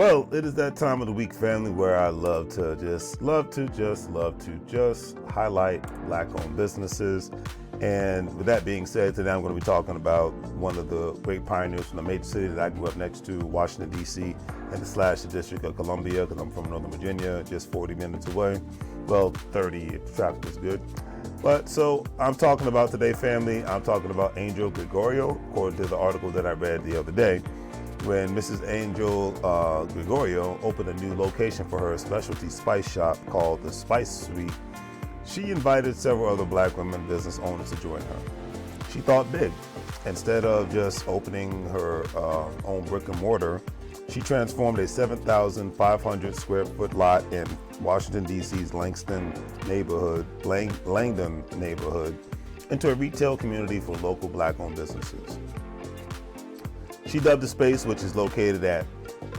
Well, it is that time of the week, family, where I love to highlight Black-owned businesses. And with that being said, today I'm going to be talking about one of the great pioneers from the major city that I grew up next to, Washington, D.C., and the District of Columbia, because I'm from Northern Virginia, just 40 minutes away. Well, 30 if traffic is good. But so I'm talking about today, family, I'm talking about Angel Gregorio, according to the article that I read the other day. When Mrs. Angel Gregorio opened a new location for her specialty spice shop called the Spice Suite, she invited several other Black women business owners to join her. She thought big. Instead of just opening her own brick and mortar, she transformed a 7,500 square foot lot in Washington, D.C.'s Langdon neighborhood into a retail community for local Black-owned businesses. She dubbed the space, which is located at,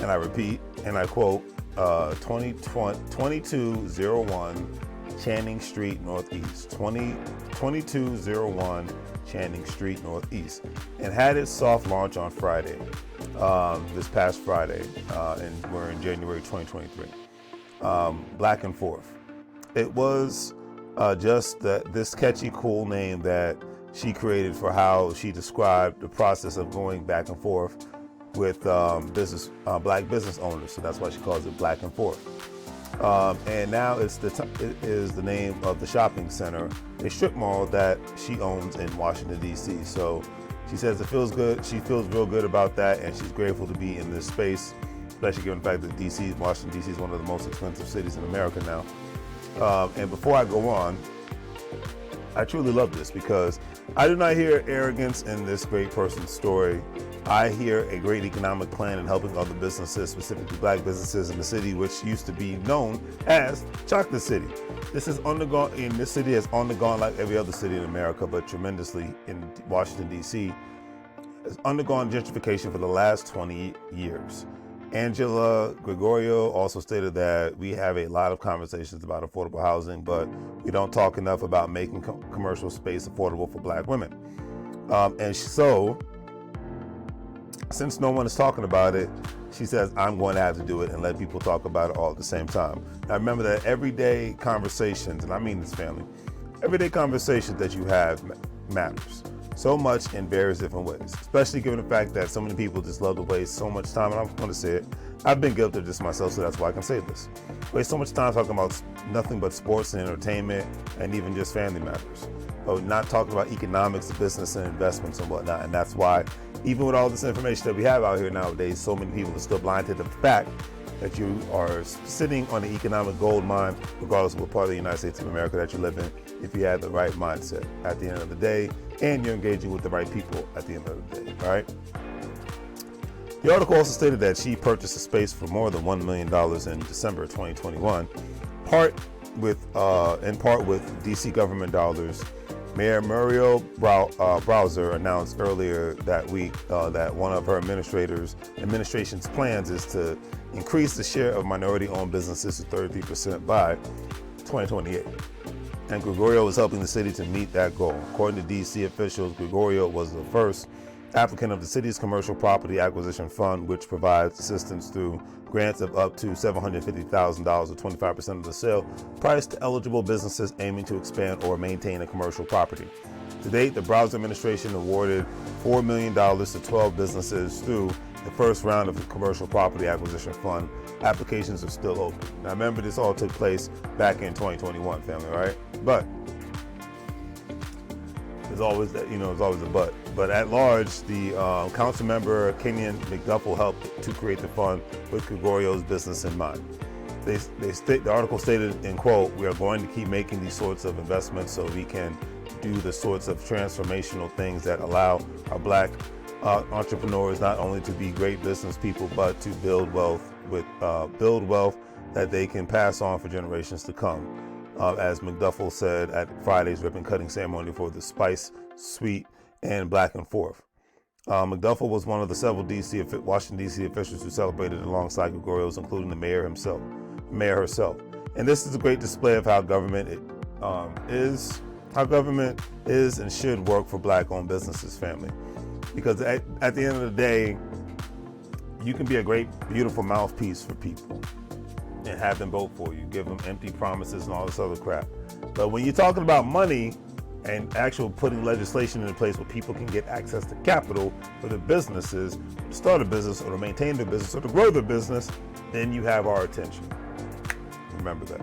and I repeat, and I quote, 2201 Channing Street Northeast, 2201 Channing Street Northeast, and had its soft launch on Friday, this past Friday, and we're in January 2023. Black and Forth. It was just this catchy, cool name that she created for how she described the process of going back and forth with Black business owners. So that's why she calls it Black and Forth. And now it is the name of the shopping center, a strip mall that she owns in Washington, D.C. So she says it feels good. She feels real good about that, and she's grateful to be in this space, especially given the fact that Washington, D.C. is one of the most expensive cities in America now. And before I go on, I truly love this because I do not hear arrogance in this great person's story. I hear a great economic plan in helping other businesses, specifically Black businesses in the city, which used to be known as Chocolate City. This city has undergone, like every other city in America, but tremendously in Washington, D.C., has undergone gentrification for the last 20 years. Angela Gregorio also stated that we have a lot of conversations about affordable housing, but we don't talk enough about making commercial space affordable for Black women. So, since no one is talking about it, she says, I'm going to have to do it and let people talk about it all at the same time. Now remember that everyday conversations, and I mean this, family, everyday conversations that you have matters so much in various different ways, especially given the fact that so many people just love to waste so much time, and I'm going to say it, I've been guilty of this myself, so that's why I can say this. Waste so much time talking about nothing but sports and entertainment and even just family matters, but not talking about economics, business, and investments and whatnot. And that's why, even with all this information that we have out here nowadays, so many people are still blind to the fact that you are sitting on the economic gold mine, regardless of what part of the United States of America that you live in, if you have the right mindset at the end of the day, and you're engaging with the right people at the end of the day, all right? The article also stated that she purchased a space for more than $1 million in December 2021, in part with DC government dollars. Mayor Muriel Bowser announced earlier that week that one of her administration's plans is to increase the share of minority-owned businesses to 33% by 2028. And Gregorio is helping the city to meet that goal. According to D.C. officials, Gregorio was the first applicant of the city's Commercial Property Acquisition Fund, which provides assistance through grants of up to $750,000 or 25% of the sale price to eligible businesses aiming to expand or maintain a commercial property. To date, the Bowser administration awarded $4 million to 12 businesses through the first round of the Commercial Property Acquisition Fund. Applications are still open. Now remember, this all took place back in 2021, family, right? But there's always a but. But at large, the council member Kenyon McDuffel helped to create the fund with Gregorio's business in mind. The article stated, in quote, "We are going to keep making these sorts of investments so we can do the sorts of transformational things that allow our Black entrepreneurs not only to be great business people, but to build wealth that they can pass on for generations to come," as McDuffel said at Friday's ribbon cutting ceremony for the Spice Suite and Black and Forth. McDuffel was one of the several Washington, D.C. officials who celebrated alongside Gregorio's, including the mayor herself. And this is a great display of how government is and should work for Black-owned businesses, family. Because at the end of the day, you can be a great, beautiful mouthpiece for people and have them vote for you, give them empty promises and all this other crap. But when you're talking about money and actual putting legislation in place where people can get access to capital for their businesses, to start a business or to maintain their business or to grow their business, then you have our attention. Remember that.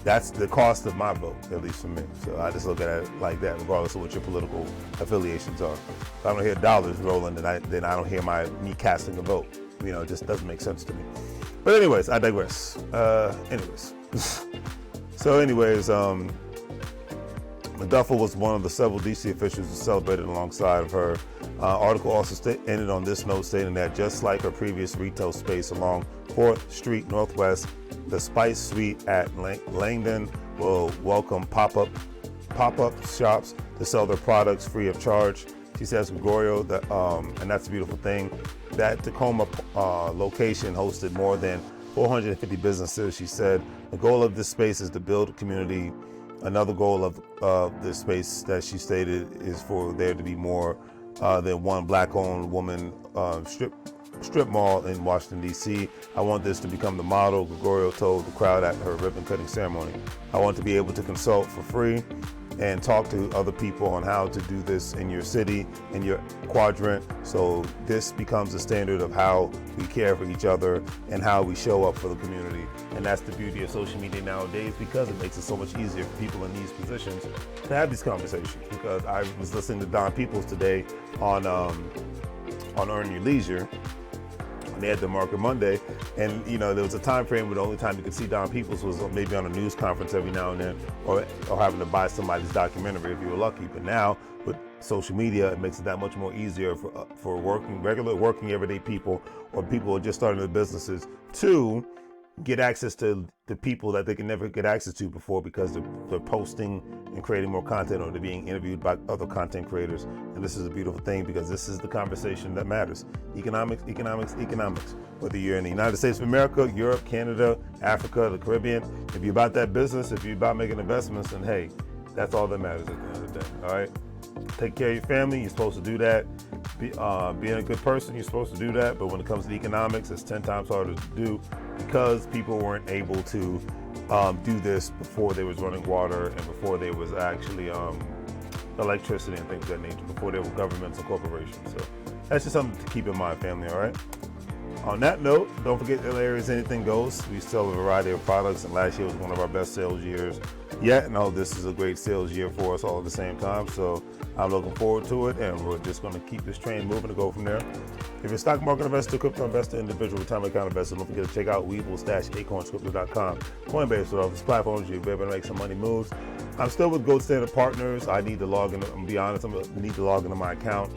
That's the cost of my vote, at least for me. So I just look at it like that, regardless of what your political affiliations are. If I don't hear dollars rolling, then I don't hear me casting a vote. You know, it just doesn't make sense to me. But anyways, I digress. So anyways, McDuffie was one of the several DC officials who celebrated alongside of her. Article also ended on this note, stating that just like her previous retail space along 4th Street Northwest, the Spice Suite at Langdon will welcome pop-up shops to sell their products free of charge. She says Gregorio, and that's a beautiful thing. That Tacoma location hosted more than 450 businesses. She said the goal of this space is to build a community. Another goal of this space that she stated is for there to be more than one black-owned woman strip mall in Washington, D.C. I want this to become the model, Gregorio told the crowd at her ribbon-cutting ceremony. I want to be able to consult for free and talk to other people on how to do this in your city, in your quadrant. So this becomes the standard of how we care for each other and how we show up for the community. And that's the beauty of social media nowadays, because it makes it so much easier for people in these positions to have these conversations. Because I was listening to Don Peoples today on Earn Your Leisure. They had the Market Monday, and you know there was a time frame where the only time you could see Don Peoples was maybe on a news conference every now and then, or having to buy somebody's documentary if you were lucky. But now with social media, it makes it that much more easier for working everyday people, or people who are just starting their businesses, to get access to the people that they can never get access to before, because they're posting and creating more content, or they're being interviewed by other content creators. And this is a beautiful thing, because this is the conversation that matters. Economics. Whether you're in the United States of America, Europe, Canada, Africa, the Caribbean, if you're about that business, if you're about making investments, then hey, that's all that matters at the end of the day. All right? Take care of your family. You're supposed to do that. Being a good person, you're supposed to do that. But when it comes to economics, it's 10 times harder to do, because people weren't able to do this before there was running water and before there was actually electricity and things of that nature, before there were governments and corporations. So that's just something to keep in mind, family, all right? On that note, don't forget that Larry's Anything Goes. We sell a variety of products, and last year was one of our best sales years yet. And I hope this is a great sales year for us all at the same time. So I'm looking forward to it, and we're just going to keep this train moving and go from there. If you're a stock market investor, crypto investor, individual retirement account investor, don't forget to check out WEBULL-acornscrypto.com. Coinbase, with all these platforms, you'll be able to make some money moves. I'm still with Gold Standard Partners. I need to log in. I'm going to be honest, I need to log into my account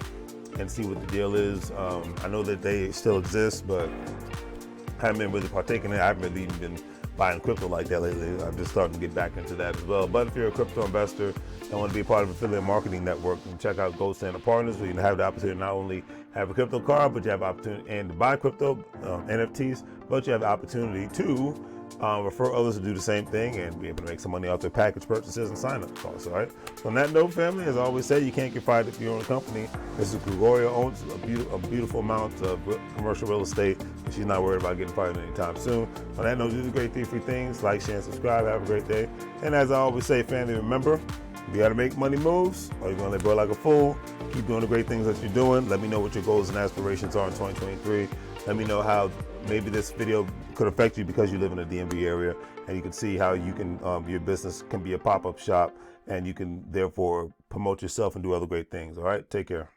and see what the deal is. I know that they still exist, but I haven't been really partaking in it. I haven't really even been buying crypto like that lately. I'm just starting to get back into that as well. But if you're a crypto investor and want to be a part of affiliate marketing network, then check out Gold Standard Partners, where you have the opportunity to not only have a crypto card, but you have the opportunity and to buy crypto NFTs, but you have the opportunity to refer others to do the same thing and be able to make some money off their package purchases and sign-up costs. All right. So on that note, family, as I always say, you can't get fired if you own a company. Mrs. Gregorio owns a beautiful amount of commercial real estate, and she's not worried about getting fired anytime soon. On that note, do the great three things: like, share, and subscribe. Have a great day. And as I always say, family, remember, you got to make money moves, or you're going to live like a fool. Keep doing the great things that you're doing. Let me know what your goals and aspirations are in 2023. Let me know how maybe this video could affect you because you live in the DMV area, and you can see how you can your business can be a pop-up shop, and you can therefore promote yourself and do other great things. All right, take care.